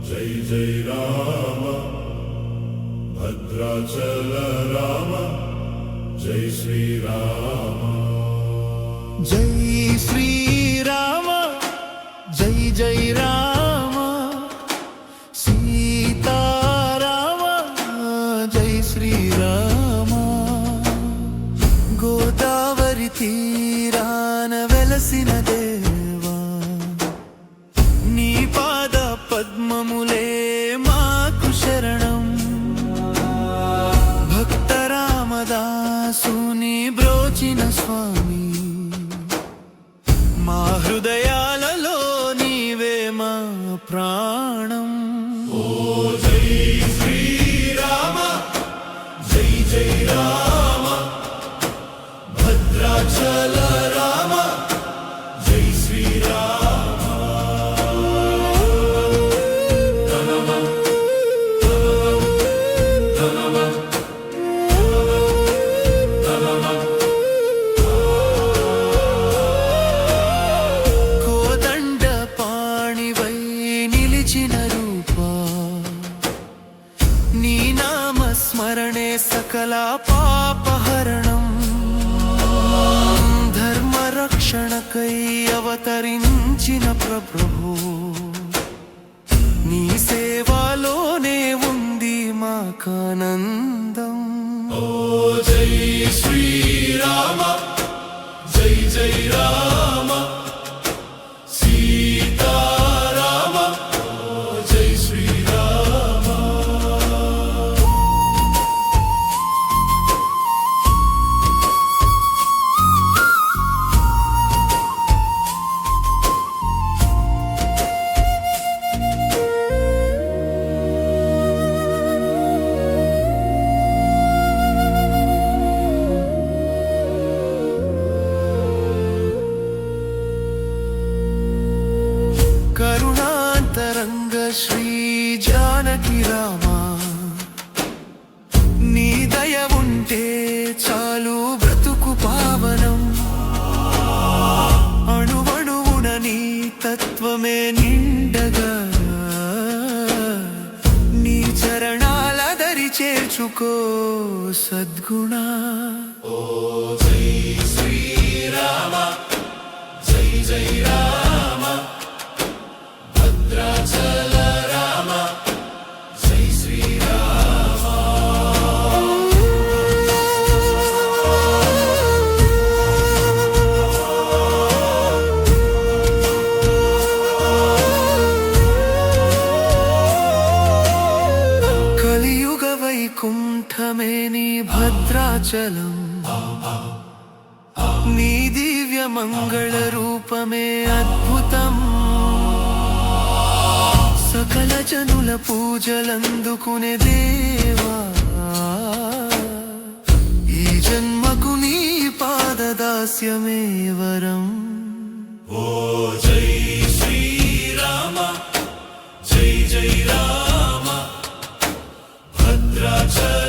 जय जय राम भद्राचल राम जय श्री राम जय श्री राम जय जय राम सीता राम जय श्री राम गोदावरी तीरान वेलसिन देवा नी पाद पद्ममुले माकु शरणं भक्त रामदासुनी ब्रोचिन स्वामी మా హృదయాలలో నీవే మా ప్రాణం ओ जय श्री राम जय जय राम भद्राचल राम जय श्री राम స్మరణే సకల పాపహరణం ధర్మ రక్షణకై అవతరించిన ప్రభువు నీ సేవలోనే ఉంది మాకానందం ओ जय श्री राम जय जय राम सीता राम जय श्री राम కరుణాంతరంగ శ్రీ జానకి రామా నీ దయ ఉంటే చాలు బ్రతుకు పావనం అణువణువున నీ తత్వమే నిండగా నీ చరణాల దరి చేర్చుకో సద్గుణ ओ जय श्री राम जय जय राम भद्राचल राम जय श्री राम కలియుగ వైకుంఠమే నీ భద్రాచలం నీ దివ్య మంగళ రూపమే అద్భుతం సకల జనుల పూజలందుకునే దేవా ఈ జన్మకు నీ పాదదాస్యమే వరం ओ जय श्री राम जय जय राम भद्राचल